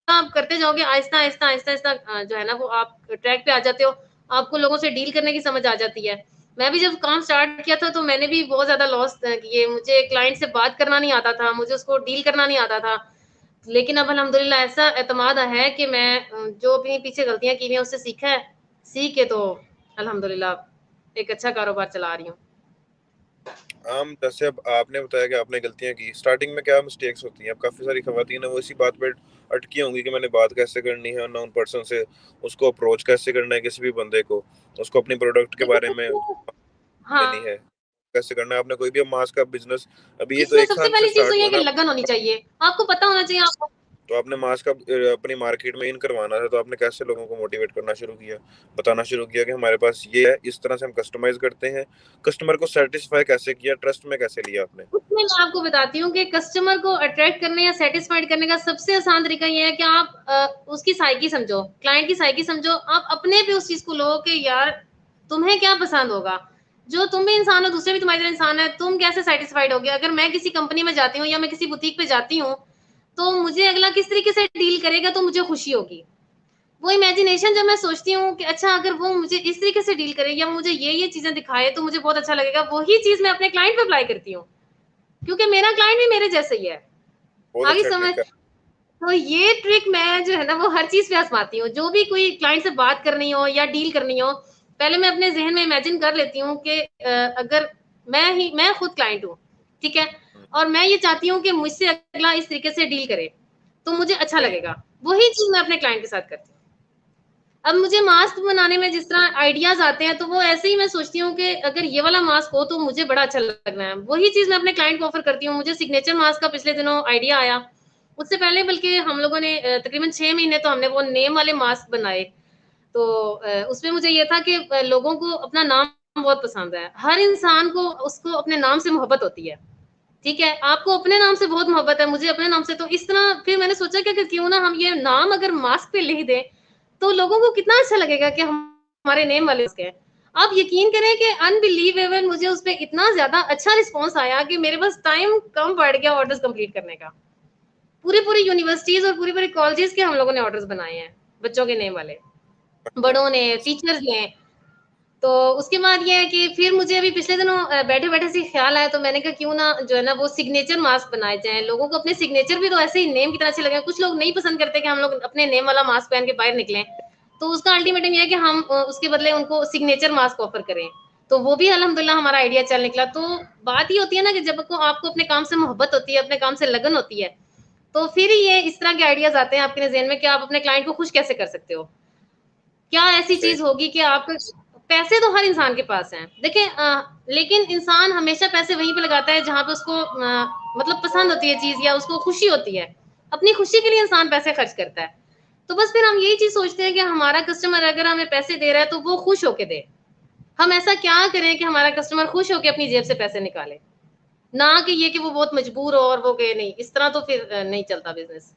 आप करते जाओगे आहिस्ता-आहिस्ता, आहिस्ता-आहिस्ता जो है ना वो आप ट्रैक पे आ जाते हो। आपको लोगों से डील करने की समझ आ जाती है। मैं भी जब काम स्टार्ट किया था तो मैंने भी बहुत ज़्यादा लॉस किए। मुझे क्लाइंट से बात करना नहीं आता था, मुझे उसको डील करना नहीं आता था। लेकिन अब अल्हम्दुलिल्लाह ऐसा एतमाद है कि मैं जो अपनी पीछे गलतियाँ की हुई हैं उससे सीखा है, सीख के तो अल्हम्दुलिल्लाह एक अच्छा कारोबार चला रही हूँ। आम जैसे अब आपने बताया कि आपने गलतियां की, स्टार्टिंग में क्या मिस्टेक्स होती हैं? अब काफी सारी खवातीन है वो इसी बात पे अटकी होंगी कि मैंने बात कैसे करनी है अननोन पर्सन से, उसको अप्रोच कैसे करना है किसी भी बंदे को, उसको अपनी प्रोडक्ट के देखो बारे में देनी हाँ, है, कैसे करना है। आपने कोई भी मास्क का बिजनेस, अभी ये तो इसमें एक सबसे साल से पहली चीज़ तो स्टार्ट ये हुआ है कि ना, लगन होनी चाहिए। आपको पता होना चाहिए आप तो आपने मास्क का अपनी मार्केट में इन करवाना था, तो आपने कैसे लोगों को मोटिवेट करना शुरू किया, बताना शुरू किया कि हमारे पास ये है, इस तरह से हम कस्टमाइज करते हैं, कस्टमर को सेटिस्फाई कैसे किया, ट्रस्ट में कैसे लिया आपने? उसमें मैं आपको बताती हूँ कि कस्टमर को अट्रैक्ट करने या सैटिस्फाइड करने का सबसे आसान तरीका ये है कि आप उसकी साइकी समझो, क्लाइंट की साइकी समझो, आप अपने पे उस चीज़ को लो कि यार तुम्हें क्या पसंद होगा? जो तुम भी इंसान हो, दूसरे भी तुम्हारी तरह इंसान है, तुम कैसे सैटिस्फाइड होगे? अगर मैं किसी कंपनी में जाती हूँ या मैं किसी बुटीक पे जाती हूँ, तो मुझे अगला किस तरीके से डील करेगा तो मुझे खुशी होगी। वो इमेजिनेशन जब मैं सोचती हूँ कि अच्छा अगर वो मुझे इस तरीके से डील करे या मुझे ये चीज़ें दिखाए तो मुझे बहुत अच्छा लगेगा, वही चीज़ मैं अपने क्लाइंट पे अप्लाई करती हूँ। क्योंकि मेरा क्लाइंट भी मेरे जैसा ही है। बहुत आगे अच्छा समझ ट्रिक है। तो ये ट्रिक मैं जो है ना वो हर चीज़ पे आज़माती हूँ। जो भी कोई क्लाइंट से बात करनी हो या डील करनी हो, पहले मैं अपने ज़हन में इमेजिन कर लेती हूँ कि अगर मैं खुद क्लाइंट हूँ, ठीक है? और मैं ये चाहती हूँ कि मुझसे अगला इस तरीके से डील करे, तो मुझे अच्छा सही। लगेगा। वही चीज़ मैं अपने क्लाइंट के साथ करती हूँ। अब मुझे मास्क बनाने में जिस तरह आइडियाज़ आते हैं, तो वो ऐसे ही मैं सोचती हूँ कि अगर ये वाला मास्क हो तो मुझे बड़ा अच्छा लग रहा है। वही चीज़ मैं अपने क्लाइंट को ऑफ़र करती हूँ। मुझे सिग्नेचर मास्क का पिछले दिनों आइडिया आया। उससे पहले बल्कि हम लोगों ने तकरीबन 6 महीने तो हमने वो नेम वाले मास्क बनाए। तो उसमें मुझे ये था कि लोगों को अपना नाम बहुत पसंद है। हर इंसान को उसको अपने नाम से मोहब्बत होती है। ठीक है? आपको अपने नाम से बहुत मोहब्बत है, मुझे अपने नाम से तो इस तरह फिर मैंने सोचा कि क्यों ना हम ये नाम अगर मास्क पे लिख दें, तो लोगों को कितना अच्छा लगेगा कि हमारे नेम वाले उसके हैं। आप यकीन करें कि अनबिलीवेबल मुझे उस पे इतना ज़्यादा अच्छा रिस्पॉन्स आया कि मेरे पास टाइम कम पड़ गया ऑर्डर्स कंप्लीट करने का। पूरी-पूरी यूनिवर्सिटीज़ और पूरे-पूरे कॉलेजेस के हम लोगों ने ऑर्डर्स बनाए हैं, बच्चों के नेम वाले। अच्छा। बड़ों ने, टीचर्स ने। तो उसके बाद ये है कि फिर मुझे अभी पिछले दिनों बैठे-बैठे से ख्याल आया तो मैंने कहा क्यों ना जो है ना वो सिग्नेचर मास्क बनाए जाएँ। लोगों को अपने सिग्नेचर भी तो ऐसे ही नेम की तरह अच्छे लगें। कुछ लोग नहीं पसंद करते कि हम लोग अपने नेम वाला मास्क पहन के बाहर निकलें। तो उसका अल्टीमेटम ये है कि हम उसके बदले उनको सिग्नेचर मास्क ऑफ़र करें। तो वो भी अल्हम्दुलिल्लाह हमारा आइडिया चल निकला। तो बात ये होती है ना कि जब को आपको अपने काम से मोहब्बत होती है, अपने काम से लगन होती है, तो फिर ये इस तरह के आइडियाज़ आते हैं आपके ज़हन में कि आप अपने क्लाइंट को खुश कैसे कर सकते हो। क्या ऐसी सही। चीज़ होगी कि आप पैसे तो हर इंसान के पास हैं। देखें लेकिन इंसान हमेशा पैसे वहीं पे लगाता है जहाँ पे उसको मतलब पसंद होती है चीज़ या उसको खुशी होती है। अपनी खुशी के लिए इंसान पैसे खर्च करता है। तो बस फिर हम यही चीज़ सोचते हैं कि हमारा कस्टमर अगर हमें पैसे दे रहा है तो वो खुश होके दे। हम ऐसा क्या करें कि हमारा कस्टमर खुश होके अपनी जेब से पैसे निकाले। ना कि ये कि वो बहुत मजबूर हो और वो कहे नहीं, इस तरह तो फिर नहीं चलता बिज़नेस।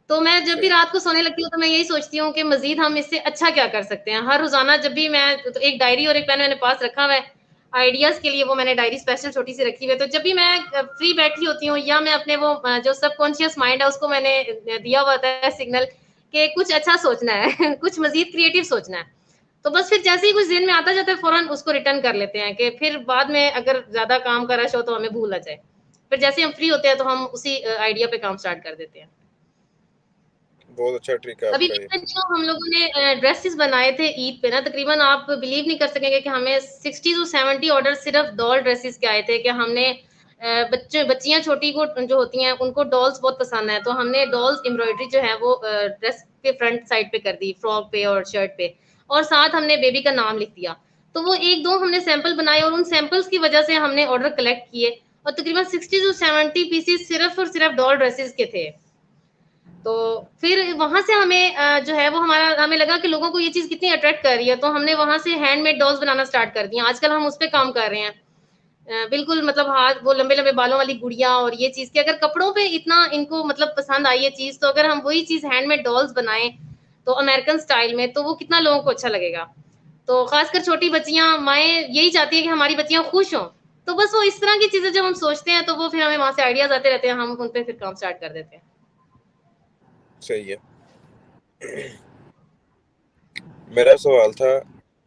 तो मैं जब भी सही। रात को सोने लगती हूँ तो मैं यही सोचती हूँ कि मज़ीद हम इससे अच्छा क्या कर सकते हैं। हर रोज़ाना जब भी मैं तो एक डायरी और एक पेन मैंने पास रखा हुआ है, आइडियाज़ के लिए वो मैंने डायरी स्पेशल छोटी-सी रखी हुई है। तो जब भी मैं फ्री बैठी होती हूँ या मैं अपने वो जो सबकॉन्शियस माइंड है उसको मैंने दिया हुआ होता है सिग्नल कि कुछ अच्छा सोचना है, कुछ मज़ीद क्रिएटिव सोचना है। तो बस फिर जैसे ही कुछ ज़हन में आता जाता है फ़ौरन उसको रिटर्न कर लेते हैं कि फिर बाद में अगर ज़्यादा काम का रश हो तो हमें भूल ना जाए। फिर जैसे ही हम फ्री होते हैं तो हम उसी आइडिया पे काम स्टार्ट कर देते हैं। बहुत अच्छा ट्रिक है अभी आपका ये। पिछले दिनों हम लोगों ने ड्रेसेस बनाए थे ईद पे ना तकरीबन आप बिलीव नहीं कर सकेंगे कि हमें 60 टू 70 ऑर्डर सिर्फ डॉल ड्रेसेस के आए थे कि हमने बच्चे बच्चियां छोटी को जो होती हैं उनको डॉल्स बहुत पसंद है तो हमने डॉल्स एम्ब्रॉयडरी जो है वो ड्रेस के फ्रंट साइड पे कर दी फ्रॉक पे और शर्ट पे और साथ हमने बेबी का नाम लिख दिया तो वो एक दो हमने सैंपल बनाए और उन सैंपल्स की वजह से हमने ऑर्डर कलेक्ट किए और तकरीबन 60 टू 70 पीसेस सिर्फ और सिर्फ डॉल ड्रेसेस के थे तो फिर वहाँ से हमें जो है वो हमारा हमें लगा कि लोगों को ये चीज़ कितनी अट्रैक्ट कर रही है, तो हमने वहाँ से हैंडमेड डॉल्स बनाना स्टार्ट कर दिया। आजकल हम उस पे काम कर रहे हैं। बिल्कुल मतलब हाथ वो लंबे-लंबे बालों वाली गुड़िया और ये चीज़ कि अगर कपड़ों पे इतना इनको मतलब पसंद आई ये चीज़, तो अगर हम वही चीज़ हैंडमेड डॉल्स बनाएँ, तो अमेरिकन स्टाइल में, तो वो कितना लोगों को अच्छा लगेगा। तो खासकर छोटी बच्चियाँ, माएँ यही चाहती हैं कि हमारी बच्चियाँ खुश हों। तो बस वो इस तरह की चीज़ें जब हम सोचते हैं, तो वो फिर हमें वहाँ से आइडियाज़ आते रहते हैं, हम उन पे फिर काम स्टार्ट कर देते हैं। सही है। मेरा सवाल था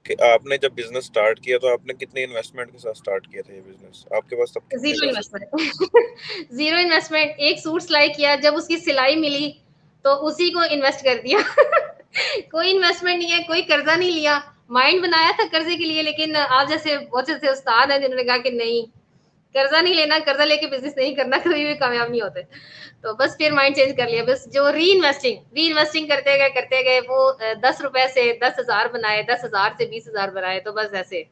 कि आपने जब बिजनेस स्टार्ट किया तो आपने कितने इन्वेस्टमेंट के साथ स्टार्ट किया था ये बिजनेस? आपके पास तब कितने ज़ीरो पैसे थे? इन्वेस्टमेंट ज़ीरो इन्वेस्टमेंट एक सूट सिलाई किया, जब उसकी सिलाई मिली, तो उसी को इन्वेस्ट कर दिया। कोई इन्वेस्टमेंट नहीं है, कोई कर्ज़ा नहीं लिया, माइंड बनाया था कर्जे के लिए, लेकिन आप जैसे बहुत से उस्ताद हैं जिन्होंने कहा कि नहीं, कर्जा नहीं लेना, कर्जा लेके बिजनेस नहीं करना, कभी भी कामयाब नहीं होते। तो बस फिर माइंड चेंज कर लिया। बस जो री इन्वेस्टिंग करते गए वो 10 रुपए से 10,000 बनाए, 10,000 से 20,000 बनाए, तो बस ऐसे।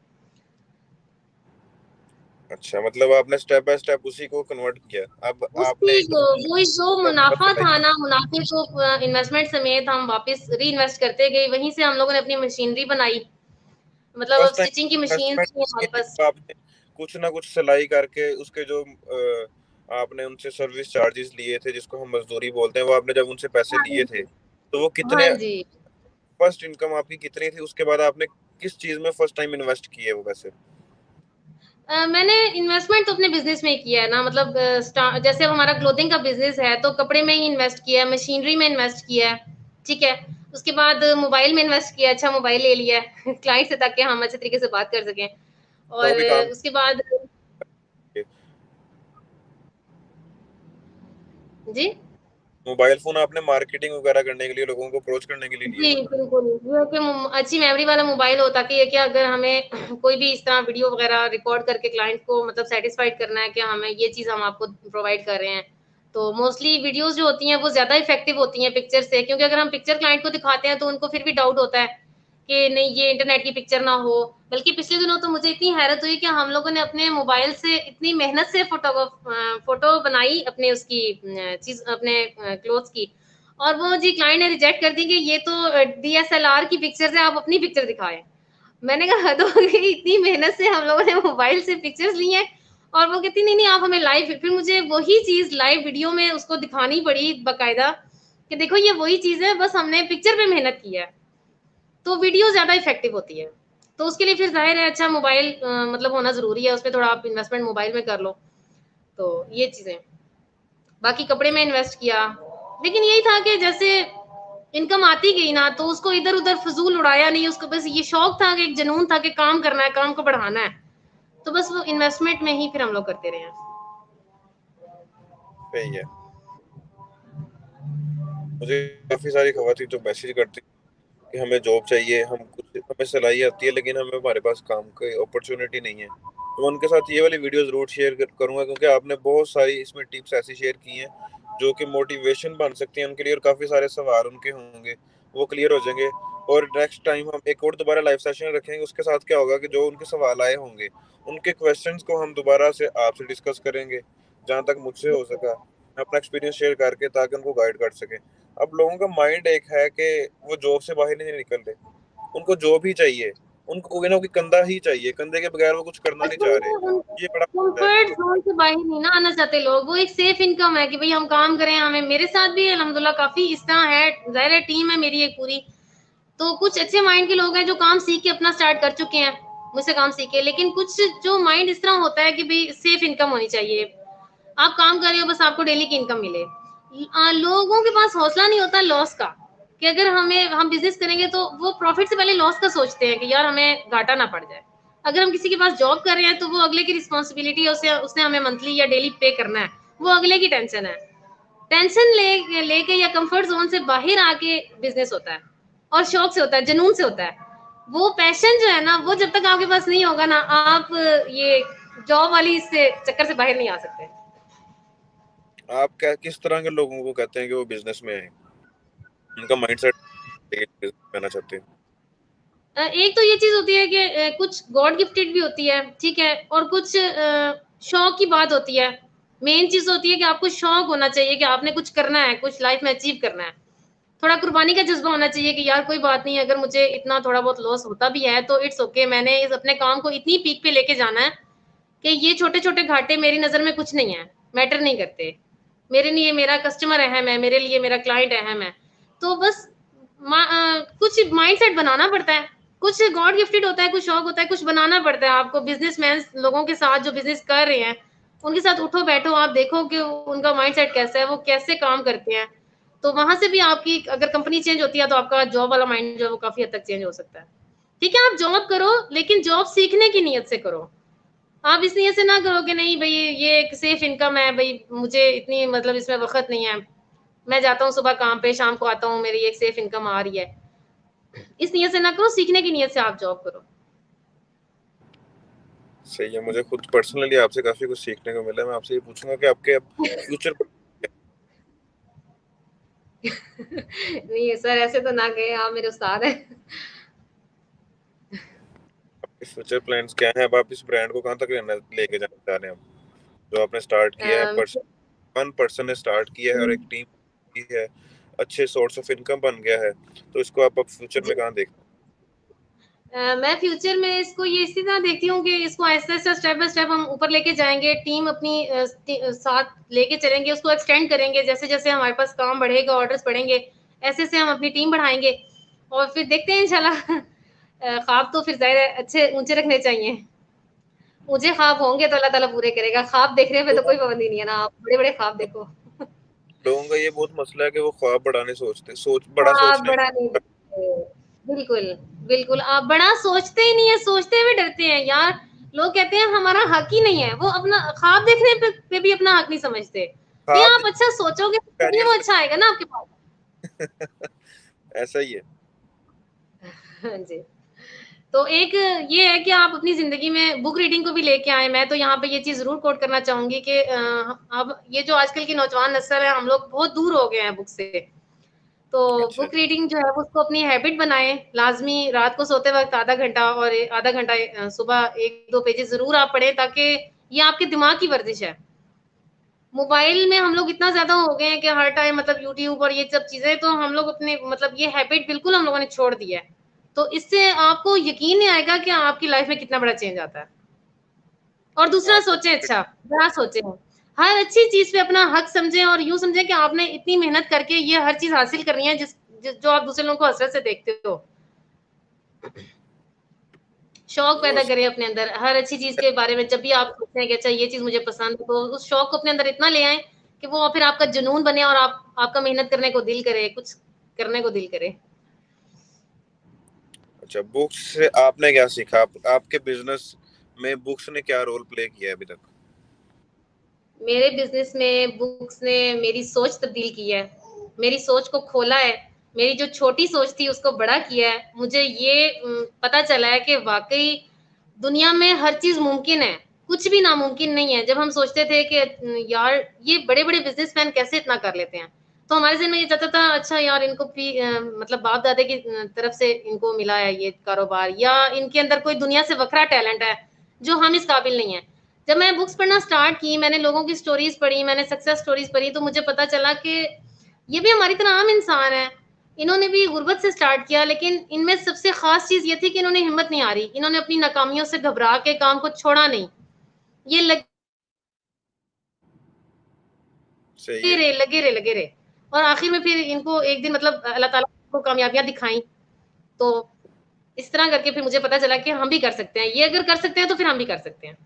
अच्छा, मतलब आपने स्टेप बाय स्टेप उसी को कन्वर्ट किया। अब आपने उसी को, वही जो मुनाफा मतलब था ना, मुनाफे को इन्वेस्टमेंट समेत हम वापस री इन्वेस्ट करते गए। वहीं से हम लोगों ने अपनी मशीनरी बनाई, मतलब अब फर्स्ट टाइम स्टिचिंग की मशीन इन्वेस्टमेंट थी की हमारे थी, पास। तो आपने कुछ ना कुछ सिलाई करके उसके जो आपने उनसे सर्विस चार्जेस लिए थे, जिसको हम मजदूरी बोलते हैं, वो आपने जब उनसे पैसे हाँ लिए थे, जी। तो वो हाँ कितने, जी। फर्स्ट इनकम आपकी कितनी थी, उसके बाद आपने किस चीज में फर्स्ट टाइम इन्वेस्ट किए वो पैसे? मैंने इन्वेस्टमेंट तो अपने बिजनेस में ही किया है ना, मतलब जैसे अब हमारा क्लोथिंग का बिजनेस है तो कपड़े में ही इन्वेस्ट किया है, मशीनरी में इन्वेस्ट किया है, ठीक है। उसके बाद मोबाइल में इन्वेस्ट किया, अच्छा मोबाइल ले लिया है क्लाइंट से, ताकि हम अच्छे तरीके से बात कर सकें। तो और भी काम उसके बाद जी। मोबाइल फोन आपने मार्केटिंग वगैरह करने के लिए, लोगों को अप्रोच करने के लिए लिए जी, थे? बिल्कुल। ये है कि अच्छी मेमोरी वाला मोबाइल हो, ताकि ये क्या, अगर हमें कोई भी इस तरह वीडियो वगैरह रिकॉर्ड करके क्लाइंट को मतलब सैटिस्फाइड करना है कि हमें ये चीज़ हम आपको प्रोवाइड कर रहे हैं। तो मोस्टली वीडियोज़ जो होती हैं वो ज़्यादा इफ़ेक्टिव होती हैं पिक्चर से, क्योंकि अगर हम पिक्चर क्लाइंट को दिखाते हैं तो उनको फिर भी डाउट होता है कि नहीं, ये इंटरनेट की पिक्चर ना हो। बल्कि पिछले दिनों तो मुझे इतनी हैरत हुई कि हम लोगों ने अपने मोबाइल से इतनी मेहनत से फ़ोटो बनाई अपने उसकी चीज़, अपने क्लॉथ्स की, और वो जी क्लाइंट ने रिजेक्ट कर दी कि ये तो डीएसएलआर की पिक्चर है, आप अपनी पिक्चर दिखाएं। मैंने कहा हद हो गई, इतनी मेहनत से हम लोगों ने मोबाइल से पिक्चर्स ली हैं, और वो कहती नहीं नहीं आप हमें लाइव, फिर मुझे वही चीज लाइव वीडियो में उसको दिखानी पड़ी बकायदा कि देखो ये वही चीज है, बस हमने पिक्चर पे मेहनत की है। तो वीडियो ज्यादा इफेक्टिव होती है। तो उसके लिए फिर जाहिर है अच्छा मोबाइल मतलब होना जरूरी है, उसमें थोड़ा आप इन्वेस्टमेंट मोबाइल में कर लो। तो ये चीजें, बाकी कपड़े में इन्वेस्ट किया, लेकिन यही था कि जैसे इनकम आती गई ना, तो उसको इधर उधर फजूल उड़ाया नहीं, उसको बस ये शौक था कि एक जुनून था कि काम करना है, काम को बढ़ाना है। तो बस वो इन्वेस्टमेंट में ही फिर हम लोग करते रहे हैं। सही है। मुझे काफी सारी खवातीन जो मैसेज करती कि हमें जॉब चाहिए, हम कुछ, हमें सिलाई आती है लेकिन हमें, हमारे पास काम की अपॉर्चुनिटी नहीं है, तो मैं उनके साथ ये वाली वीडियो जरूर शेयर करूंगा, क्योंकि आपने बहुत सारी इसमें टिप्स ऐसी शेयर की हैं जो कि मोटिवेशन बन सकती हैं उनके लिए, और काफी सारे सवाल उनके होंगे वो क्लियर हो जाएंगे। और नेक्स्ट टाइम हम एक और दोबारा लाइव सेशन रखेंगे, उसके साथ क्या होगा कि जो उनके सवाल आए होंगे उनके क्वेश्चंस को हम दोबारा से आपसे डिस्कस करेंगे, जहां तक मुझसे हो सका मैं अपना एक्सपीरियंस शेयर करके, ताकि उनको गाइड कर सके। अब लोगों का माइंड एक है कि वो जॉब से बाहर नहीं निकल रहे, उनको जॉब ही चाहिए, उनको कोई ना कोई कंधा ही चाहिए, कंधे के बगैर वो कुछ करना नहीं चाह असल रहे। में उन ये बड़ा मसला है। कंफर्ट तो जोन से बाहर नहीं ना आना चाहते लोग। वो एक सेफ इनकम है कि भाई हम काम करें, हमें, मेरे साथ भी अल्हम्दुलिल्लाह काफी इस तरह है, जाहिर है टीम है मेरी एक पूरी। तो कुछ अच्छे माइंड के लोग हैं जो काम सीख के अपना स्टार्ट कर चुके हैं, मुझसे काम सीख के। लेकिन कुछ जो माइंड इस तरह होता है कि भाई सेफ इनकम होनी चाहिए, आप काम कर रहे हो बस आपको डेली की इनकम मिले। लोगों के पास हौसला नहीं होता लॉस का, कि अगर हम बिजनेस करेंगे तो वो प्रॉफिट से पहले लॉस का सोचते हैं कि यार हमें घाटा ना पड़ जाए। अगर हम किसी के पास जॉब कर रहे हैं तो वो अगले की रिस्पॉन्सिबिलिटी है, उसने हमें मंथली या डेली पे करना है, वो अगले की टेंशन है। टेंशन लेके या कंफर्ट जोन से बाहर आके बिजनेस होता है, और शौक से होता है, जुनून से होता है। वो पैशन जो है ना, वो जब तक आपके पास नहीं होगा ना, आप ये जॉब वाली इससे चक्कर से बाहर नहीं आ सकते। आप क्या, किस तरह के लोगों को कहते हैं कि वो बिजनेस में आए, उनका माइंडसेट करना चाहते हैं? एक तो ये चीज होती है कि कुछ गॉड गिफ्टेड भी होती है, ठीक है, और कुछ शौक की बात होती है। मेन चीज होती है कि आपको शौक होना चाहिए कि आपने कुछ करना है, कुछ लाइफ में अचीव करना है। थोड़ा कुर्बानी का जज्बा होना चाहिए कि यार कोई बात नहीं, अगर मुझे इतना थोड़ा बहुत लॉस होता भी है तो इट्स ओके, मैंने इस अपने काम को इतनी पीक पे लेके जाना है कि ये छोटे छोटे घाटे मेरी नजर में कुछ नहीं है, मैटर नहीं करते। मेरे लिए मेरा कस्टमर अहम है, मेरे लिए मेरा क्लाइंट अहम है। तो बस कुछ माइंडसेट बनाना पड़ता है। कुछ गॉड गिफ्टेड होता है, कुछ शौक होता है, कुछ बनाना पड़ता है आपको। बिजनेसमैन लोगों के साथ जो बिजनेस कर रहे हैं उनके साथ उठो बैठो, आप देखो कि उनका माइंडसेट कैसा है, वो कैसे काम करते हैं। तो वहां से भी आपकी अगर कंपनी चेंज होती है तो आपका जॉब वाला माइंड जो है वो काफी हद तक चेंज हो सकता है। ठीक है, आप जॉब करो लेकिन जॉब सीखने की नीयत से करो। आप इस नीयत से ना करो कि नहीं भाई ये एक सेफ इनकम है, भाई मुझे इतनी मतलब इसमें वक्त नहीं है, मैं जाता हूँ सुबह काम पे, शाम को आता हूँ, मेरी एक सेफ इनकम आ रही है। इस नियत से ना करो, सीखने की नियत से आप जॉब करो। सही है, मुझे खुद पर्सनली आपसे काफी कुछ सीखने को मिला। मैं आपसे ये पूछूंगा कि आपके अब फ्यूचर नहीं सर, ऐसे तो ना कहें, आप मेरे उस्ताद हैं। फ्यूचर प्लान्स क्या हैं? अब आप इस ब्रांड को कहाँ तक लेके जाना चाह रहे हैं? जो आपने स्टार्ट किया है, अ, वन पर्सन ने स्टार्ट किया है और एक टीम की है, अच्छे सोर्स ऑफ इनकम बन गया है, तो इसको आप अब फ्यूचर जी। में कहाँ देखते मैं फ्यूचर में इसको ये इसी तरह देखती हूँ कि इसको ऐसा-ऐसा स्टेप बाय स्टेप हम ऊपर लेके जाएँगे, टीम अपनी साथ लेके चलेंगे, उसको एक्सटेंड करेंगे, जैसे-जैसे हमारे पास काम बढ़ेगा, ऑर्डर्स बढ़ेंगे, ऐसे-ऐसे हम अपनी टीम बढ़ाएँगे और फिर देखते हैं इंशाल्लाह। ख्वाब तो फिर ज़ाहिर है अच्छे ऊँचे रखने चाहिए। मुझे ख्वाब होंगे तो अल्लाह ताला पूरे करेगा, ख्वाब देखने पे तो हैं? कोई पाबंदी नहीं है ना, आप बड़े-बड़े ख्वाब देखो। लोगों का ये बहुत मसला है कि वो ख्वाब बढ़ाने सोचते, बड़ा ख्वाब सोचने। बड़ा नहीं देखते। बिल्कुल, बिल्कुल, आप बड़ा सोचते ही नहीं है, सोचते हुए डरते हैं यार। लोग कहते हैं हमारा हक ही नहीं है, वो अपना ख्वाब देखने पे भी अपना हक नहीं समझते। भई ख्वाब आप अच्छा सोचोगे तभी कैरियर वो से अच्छा आएगा ना आपके पास। ऐसा ही है। हाँ जी। तो एक ये है कि आप अपनी ज़िंदगी में बुक रीडिंग को भी लेके आएँ। मैं तो यहाँ पे ये चीज़ ज़रूर कोट करना चाहूँगी कि अब ये जो आजकल की नौजवान नस्ल है, हम लोग बहुत दूर हो गए हैं बुक से। तो अच्छा बुक जी। रीडिंग जो है वो उसको अपनी हैबिट बनाएँ, लाज़मी रात को सोते वक़्त आधा घंटा और आधा घंटा सुबह 1-2 पेजेज़ ज़रूर आप पढ़ें ताकि ये आपके दिमाग की वर्जिश है। मोबाइल में हम लोग इतना ज़्यादा हो गए हैं कि हर टाइम मतलब यूट्यूब और ये सब चीज़ें तो हम लोग अपने मतलब ये हैबिट बिल्कुल हम लोगों ने छोड़ दी है। तो इससे आपको यकीन नहीं आएगा कि आपकी लाइफ़ में कितना बड़ा चेंज आता है। और दूसरा हाँ, सोचें अच्छा, बड़ा सोचें। हर अच्छी चीज़ पे अपना हक समझें और यूँ समझें कि आपने इतनी मेहनत करके ये हर चीज़ हासिल करनी है जो आप दूसरे लोगों को हसरत से देखते हो। शौक वो पैदा करें अपने अंदर, हर अच्छी चीज़ के बारे में जब भी आप सोचते हैं कि अच्छा ये चीज़ मुझे पसंद है, तो उस शौक को अपने अंदर इतना ले आएँ कि वो फिर आपका जुनून बने और आपका मेहनत करने को दिल करे, कुछ करने को दिल करे। अच्छा, बुक्स से आपने क्या सीखा? आपके बिजनेस में बुक्स ने क्या रोल प्ले किया है अभी तक? मेरे बिज़नेस में बुक्स ने मेरी सोच तब्दील की है, मेरी सोच को खोला है, मेरी जो छोटी सोच थी उसको बड़ा किया है। मुझे ये पता चला है कि वाक़ई दुनिया में हर चीज़ मुमकिन है, कुछ भी नामुमकिन नहीं है। जब हम सोचते थे कि यार ये बड़े-बड़े बिज़नेसमैन कैसे इतना कर लेते हैं? तो हमारे ज़हन में ये चलता था अच्छा यार इनको भी मतलब बाप-दादे की तरफ से इनको मिला है ये कारोबार या इनके अंदर कोई दुनिया से वखरा टैलेंट है, जो हम इस काबिल नहीं हैं। जब मैं बुक्स पढ़ना स्टार्ट की, मैंने लोगों की स्टोरीज़ पढ़ी, मैंने सक्सेस स्टोरीज़ पढ़ी, तो मुझे पता चला कि ये भी हमारी तरह आम इंसान हैं। इन्होंने भी गुर्बत से स्टार्ट किया, लेकिन इनमें सबसे ख़ास चीज़ ये थी कि इन्होंने हिम्मत नहीं हारी। इन्होंने अपनी नाकामियों से घबरा के काम को छोड़ा नहीं। ये सही है। लगे रहे और आखिर में फिर इनको एक दिन मतलब अल्लाह ताला को कामयाबियाँ दिखाई। तो इस तरह करके फिर मुझे पता चला कि हम भी कर सकते हैं। ये अगर कर सकते हैं, तो फिर हम भी कर सकते हैं।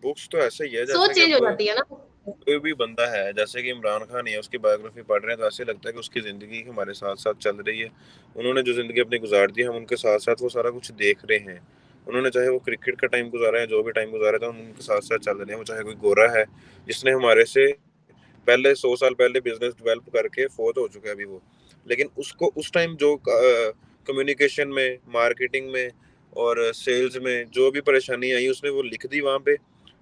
बुक्स तो ऐसा ही है जैसे सोच कि चेंज अब हो जाती है ना। कोई भी बंदा है, जैसे कि इमरान खान है, उसकी बायोग्राफी पढ़ रहे हैं तो ऐसे लगता है कि उसकी ज़िंदगी हमारे साथ-साथ चल रही है। उन्होंने जो ज़िंदगी अपनी गुज़ार दी है, हम उनके साथ-साथ वो सारा कुछ देख रहे हैं। उन्होंने चाहे वो क्रिकेट का टाइम गुज़ारा है, जो भी टाइम गुज़ारा था, हम उनके साथ-साथ चल रहे हैं। वो चाहे कोई गोरा है, जिसने हमारे से पहले 100 साल पहले बिज़नेस डेवलप करके फ़ौत हो चुका है अभी वो। लेकिन उसको उस टाइम जो कम्युनिकेशन में, मार्केटिंग में और सेल्स में जो भी परेशानी आई, उसने वो लिख दी वहाँ पे।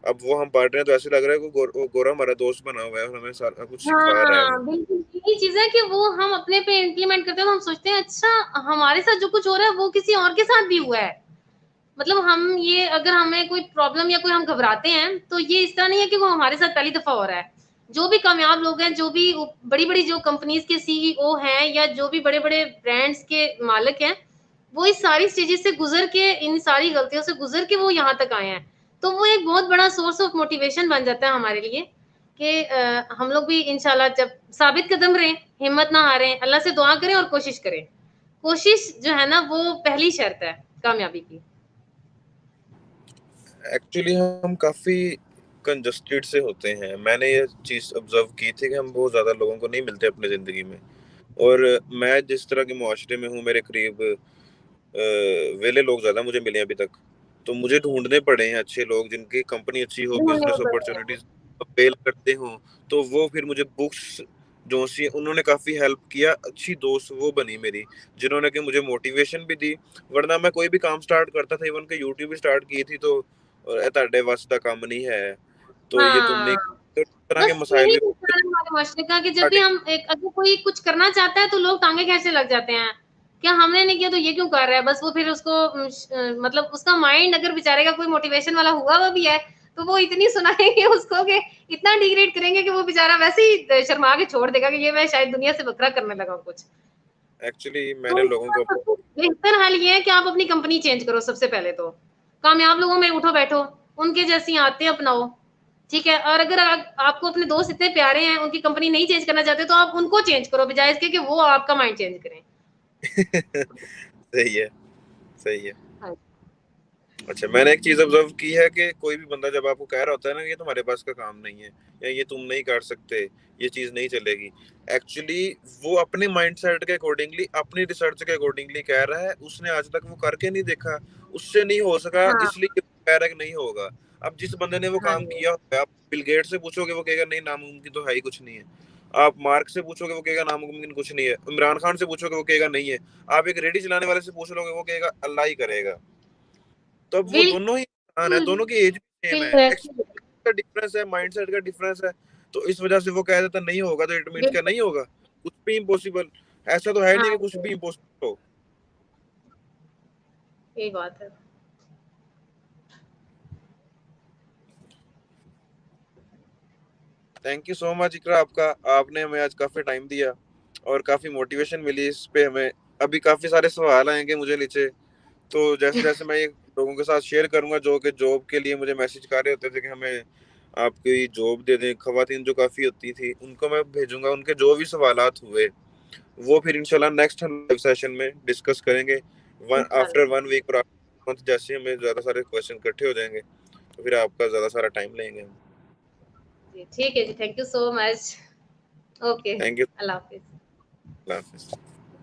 अब वो हम पढ़ रहे हैं तो ऐसे लग रहा है कि वो गोरा हमारा दोस्त बना हुआ है और हमें सारा कुछ सिखा रहा है वो। हाँ, बिल्कुल यही चीज़ है कि वो हम अपने पे इम्प्लीमेंट करते हैं, तो हम सोचते हैं अच्छा हमारे साथ जो कुछ हो रहा है वो किसी और के साथ भी हुआ है। मतलब हम ये अगर हमें कोई प्रॉब्लम या कोई हम घबराते हैं, तो ये इस तरह नहीं है कि वो हमारे साथ पहली दफ़ा हो रहा है। जो भी कामयाब लोग हैं, जो भी बड़ी-बड़ी जो कंपनीज़ के सीईओ हैं या जो भी बड़े-बड़े ब्रांड्स के मालिक हैं, वो इस सारी स्टेजेस से गुज़र के, इन सारी गलतियों से गुज़र के वो यहाँ तक आए हैं। तो वो एक बहुत बड़ा सोर्स ऑफ मोटिवेशन बन जाता है हमारे लिए कि हम लोग भी इंशाल्लाह जब साबित कदम रहें, हिम्मत ना हारें, अल्लाह से दुआ करें और कोशिश करें। कोशिश जो है ना, वो पहली शर्त है कामयाबी की। एक्चुअली हम काफ़ी कंजस्टेड से होते हैं। मैंने ये चीज़ ऑब्ज़र्व की थी कि हम बहुत ज़्यादा लोगों को नहीं मिलते अपनी ज़िंदगी में। और मैं जिस तरह के मुआशरे में हूँ, मेरे करीब वेले लोग ज़्यादा मुझे मिले हैं अभी तक। तो मुझे ढूँढने पड़े हैं अच्छे लोग, जिनकी कंपनी अच्छी हो, ढूँढने बिज़नेस पड़ते हैं। अपॉर्च्युनिटीज़ अवेल करते हों, तो वो फिर मुझे बुक्स जोशी, उन्होंने काफ़ी हेल्प किया, अच्छी दोस्त वो बनी मेरी, जिन्होंने कि मुझे मोटिवेशन भी दी, वरना मैं कोई भी काम स्टार्ट करता था, इवन कि यूट्यूब भी स्टार्ट की थी तो ਤੁਹਾਡੇ ਵੱਸ ਦਾ काम नहीं है, तो ये तुम नहीं, हाँ, तो इस तरह के बस मसाइल यही भी होता है हमारे माशरे का कि जब भी स्टार्टिंग हम एक अगर कोई कुछ करना चाहता है तो लोग टाँगे खींचने लग जाते हैं। क्या हमने नहीं किया तो ये क्यों कर रहा है? बस वो फिर उसको मतलब उसका माइंड अगर बेचारे का कोई मोटिवेशन वाला हुआ हुआ भी है, तो वो इतनी सुनाएँगे उसको कि इतना डिग्रेड करेंगे कि वो बेचारा वैसे ही शर्मा के छोड़ देगा कि ये मैं शायद दुनिया से बखरा करने लगा हूँ कुछ। एक्चुअली तो मैंने लोगों इसका को सबसे बेहतर हल ये है कि आप अपनी कंपनी चेंज करो सबसे पहले तो। कामयाब लोगों में उठो-बैठो, उनके जैसी आदतें अपनाओ, ठीक है? और अगर आपको अपने दोस्त इतने प्यारे हैं, उनकी कंपनी नहीं चेंज करना चाहते, तो आप उनको चेंज करो, बजाए इसके कि वो आपका माइंड चेंज करें। सही है, सही है। हाँ। अच्छा, मैंने एक चीज़ ऑब्ज़र्व की है कि कोई भी बंदा जब आपको कह रहा होता है ना, ये तुम्हारे पास का काम नहीं है, या ये तुम नहीं कर सकते, ये चीज़ नहीं चलेगी। एक्चुअली वो अपने माइंडसेट के अकॉर्डिंगली, अपनी रिसर्च के अकॉर्डिंगली कह रहा है, उसने आज तक वो करके नहीं देखा, उससे नहीं हो सका हाँ, इसलिए कह रहा है कि नहीं होगा। अब जिस बंदे ने वो हाँ काम जी। किया होगा, आप बिल गेट्स से पूछोगे वो कहेगा नहीं, नामुमकिन तो है ही कुछ नहीं है। आप मार्क से पूछोगे वो कहेगा नामुमकिन कुछ नहीं है। इमरान खान से पूछोगे वो कहेगा नहीं है। आप एक रेहड़ी चलाने वाले से पूछ लोगे वो कहेगा अल्लाह ही करेगा। तो अब वो दोनों ही इंसान है, बिल्कुल, दोनों की एज भी सेम है, बिल्कुल, एक्सपीरियंस का डिफरेंस है, माइंडसेट का डिफरेंस है, तो इस वजह से वो कह देता नहीं होगा, तो इट मीन्स क्या बिल्कुल, नहीं होगा? कुछ भी इम्पॉसिबल, ऐसा तो है हाँ नहीं कि कुछ जी, भी इम्पॉसिबल हो। यही बात है। थैंक यू सो मच इकरा आपका, आपने हमें आज काफ़ी टाइम दिया और काफ़ी मोटिवेशन मिली इस पे हमें। अभी काफ़ी सारे सवाल आएँगे मुझे नीचे, तो जैसे-जैसे मैं ये लोगों के साथ शेयर करूँगा जो कि जॉब के लिए मुझे मैसेज कर रहे होते थे कि हमें आपकी जॉब दे दें, खवातीन जो काफ़ी होती थी, उनको मैं भेजूँगा, उनके जो भी सवालात हुए वो फिर इंशाल्लाह नेक्स्ट हम लाइव सेशन में डिस्कस करेंगे। वन आफ्टर इंशाल्लाह। 1 वीक और आफ्टर मंथ जैसे ही हमें ज़्यादा सारे क्वेश्चन इकट्ठे हो जाएँगे, तो फिर आपका ज़्यादा सारा टाइम लेंगे हम। जी, ठीक है जी, thank you so much. Okay, thank you. अल्लाह हाफ़िज़। अल्लाह हाफ़िज़।